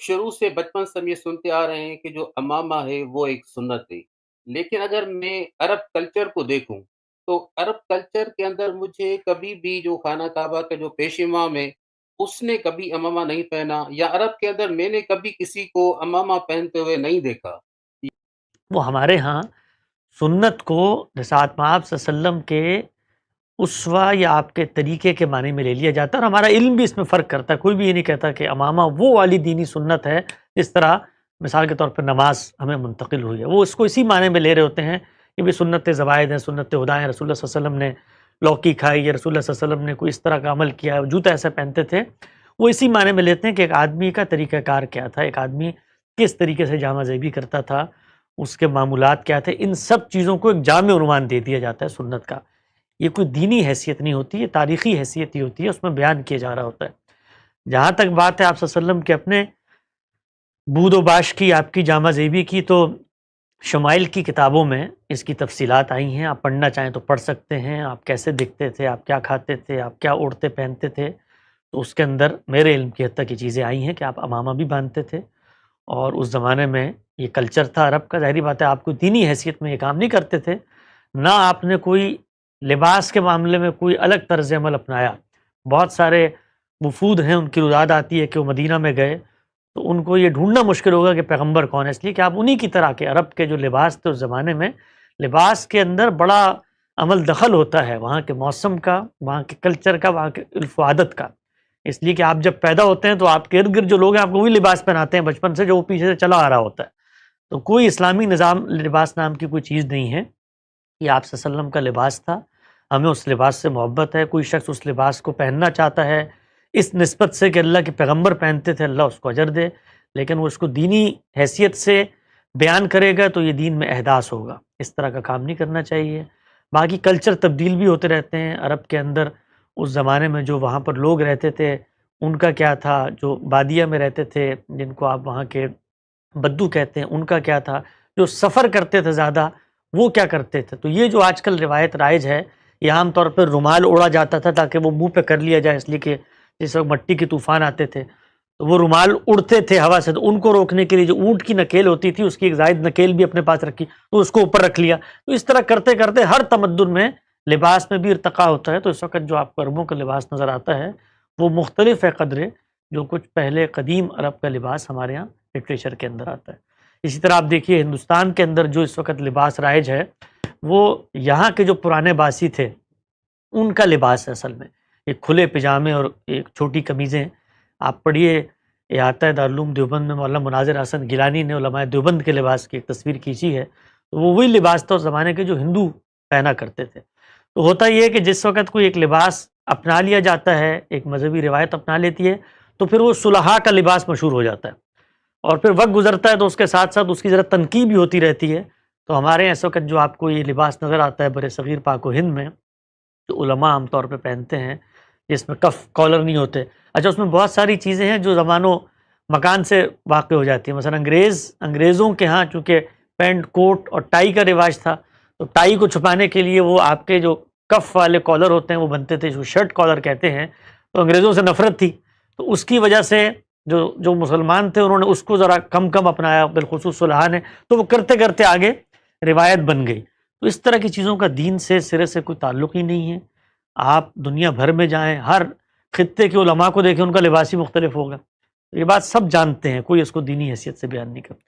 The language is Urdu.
شروع سے بچپن سے ہم یہ سنتے آ رہے ہیں کہ جو امامہ ہے وہ ایک سنت ہے، لیکن اگر میں عرب کلچر کو دیکھوں تو عرب کلچر کے اندر مجھے کبھی بھی جو خانہ کعبہ کا جو پیش امام ہے اس نے کبھی امامہ نہیں پہنا، یا عرب کے اندر میں نے کبھی کسی کو امامہ پہنتے ہوئے نہیں دیکھا۔ وہ ہمارے ہاں سنت کو رسالت مآب صلی اللہ علیہ وسلم کے اسوہ یا آپ کے طریقے کے معنی میں لے لیا جاتا ہے، اور ہمارا علم بھی اس میں فرق کرتا ہے۔ کوئی بھی یہ نہیں کہتا کہ امامہ وہ والی دینی سنت ہے جس طرح مثال کے طور پر نماز ہمیں منتقل ہوئی ہے، وہ اس کو اسی معنی میں لے رہے ہوتے ہیں کہ بھی سنت زوائد ہیں، سنت ہدا ہیں، رسول اللہ صلی اللہ علیہ وسلم نے لوکی کھائی، یا رسول اللہ صلی اللہ علیہ وسلم نے کوئی اس طرح کا عمل کیا، جوتا ایسا پہنتے تھے۔ وہ اسی معنی میں لیتے ہیں کہ ایک آدمی کا طریقہ کار کیا تھا، ایک آدمی کس طریقے سے جامہ زیبی کرتا تھا، اس کے معمولات کیا تھے، ان سب چیزوں کو ایک جامع عنوان دے دیا جاتا ہے سنت کا۔ یہ کوئی دینی حیثیت نہیں ہوتی، یہ تاریخی حیثیت ہی ہوتی ہے، اس میں بیان کیا جا رہا ہوتا ہے۔ جہاں تک بات ہے آپ صلی اللہ علیہ وسلم کے اپنے بود و باش کی، آپ کی جامہ زیبی کی، تو شمائل کی کتابوں میں اس کی تفصیلات آئی ہیں، آپ پڑھنا چاہیں تو پڑھ سکتے ہیں۔ آپ کیسے دکھتے تھے، آپ کیا کھاتے تھے، آپ کیا اوڑھتے پہنتے تھے، تو اس کے اندر میرے علم کی حد تک یہ چیزیں آئی ہیں کہ آپ امامہ بھی باندھتے تھے، اور اس زمانے میں یہ کلچر تھا عرب کا۔ ظاہری بات ہے آپ کو دینی حیثیت میں یہ کام نہیں کرتے تھے، نہ آپ نے کوئی لباس کے معاملے میں کوئی الگ طرز عمل اپنایا۔ بہت سارے وفود ہیں، ان کی روداد آتی ہے کہ وہ مدینہ میں گئے تو ان کو یہ ڈھونڈنا مشکل ہوگا کہ پیغمبر کون ہے، اس لیے کہ آپ انہی کی طرح کے عرب کے جو لباس تھے اس زمانے میں، لباس کے اندر بڑا عمل دخل ہوتا ہے وہاں کے موسم کا، وہاں کے کلچر کا، وہاں کے عرف و عادت کا۔ اس لیے کہ آپ جب پیدا ہوتے ہیں تو آپ کے ارد گرد جو لوگ ہیں آپ کو وہی لباس پہناتے ہیں بچپن سے، جو وہ پیچھے سے چلا آ رہا ہوتا ہے۔ تو کوئی اسلامی نظام لباس نام کی کوئی چیز نہیں ہے، یہ آپ صلی اللہ علیہ وسلم کا لباس تھا، ہمیں اس لباس سے محبت ہے۔ کوئی شخص اس لباس کو پہننا چاہتا ہے اس نسبت سے کہ اللہ کے پیغمبر پہنتے تھے، اللہ اس کو اجر دے، لیکن وہ اس کو دینی حیثیت سے بیان کرے گا تو یہ دین میں احداث ہوگا، اس طرح کا کام نہیں کرنا چاہیے۔ باقی کلچر تبدیل بھی ہوتے رہتے ہیں عرب کے اندر، اس زمانے میں جو وہاں پر لوگ رہتے تھے ان کا کیا تھا، جو بادیہ میں رہتے تھے جن کو آپ وہاں کے بدو کہتے ہیں ان کا کیا تھا، جو سفر کرتے تھے زیادہ وہ کیا کرتے تھے۔ تو یہ جو آج کل روایت رائج ہے، یہ عام طور پر رومال اوڑا جاتا تھا تاکہ وہ منہ پہ کر لیا جائے، اس لیے کہ جس وقت مٹی کے طوفان آتے تھے تو وہ رومال اڑتے تھے ہوا سے، تو ان کو روکنے کے لیے جو اونٹ کی نکیل ہوتی تھی اس کی ایک زائد نکیل بھی اپنے پاس رکھی تو اس کو اوپر رکھ لیا۔ تو اس طرح کرتے کرتے ہر تمدن میں لباس میں بھی ارتقا ہوتا ہے۔ تو اس وقت جو آپ کو عربوں کا لباس نظر آتا ہے وہ مختلف ہے قدرے جو کچھ پہلے قدیم عرب کا لباس ہمارے یہاں لٹریچر کے اندر آتا ہے۔ اسی طرح آپ دیکھیے ہندوستان کے اندر جو اس وقت لباس رائج ہے وہ یہاں کے جو پرانے باسی تھے ان کا لباس ہے اصل میں، ایک کھلے پجامے اور ایک چھوٹی قمیضیں۔ آپ پڑھیے احاطہ دارالعلوم دیوبند میں مولانا مناظر حسن گیلانی نے علماء دیوبند کے لباس کی ایک تصویر کھینچی ہے، تو وہ وہی لباس تھا اس زمانے کے جو ہندو پہنا کرتے تھے۔ تو ہوتا یہ ہے کہ جس وقت کوئی ایک لباس اپنا لیا جاتا ہے، ایک مذہبی روایت اپنا لیتی ہے، تو پھر وہ صلحاء کا لباس مشہور ہو جاتا ہے، اور پھر وقت گزرتا ہے تو اس کے ساتھ ساتھ اس کی ذرا تنقید بھی ہوتی رہتی ہے۔ تو ہمارے یہاں اس وقت جو آپ کو یہ لباس نظر آتا ہے بر صغیر پاک و ہند میں، جو علماء عام طور پہ پہنتے ہیں جس میں کف کالر نہیں ہوتے، اچھا اس میں بہت ساری چیزیں ہیں جو زمان و مکان سے واقع ہو جاتی ہیں۔ مثلا انگریزوں کے ہاں چونکہ پینٹ کوٹ اور ٹائی کا رواج تھا، تو ٹائی کو چھپانے کے لیے وہ آپ کے جو کف والے کالر ہوتے ہیں وہ بنتے تھے، جو شرٹ کالر کہتے ہیں۔ تو انگریزوں سے نفرت تھی تو اس کی وجہ سے جو مسلمان تھے انہوں نے اس کو ذرا کم اپنایا، بالخصوص صلحاء نے، تو وہ کرتے کرتے آگے روایت بن گئی۔ تو اس طرح کی چیزوں کا دین سے سرے سے کوئی تعلق ہی نہیں ہے۔ آپ دنیا بھر میں جائیں، ہر خطے کے علماء کو دیکھیں، ان کا لباس ہی مختلف ہوگا۔ یہ بات سب جانتے ہیں، کوئی اس کو دینی حیثیت سے بیان نہیں کرتا۔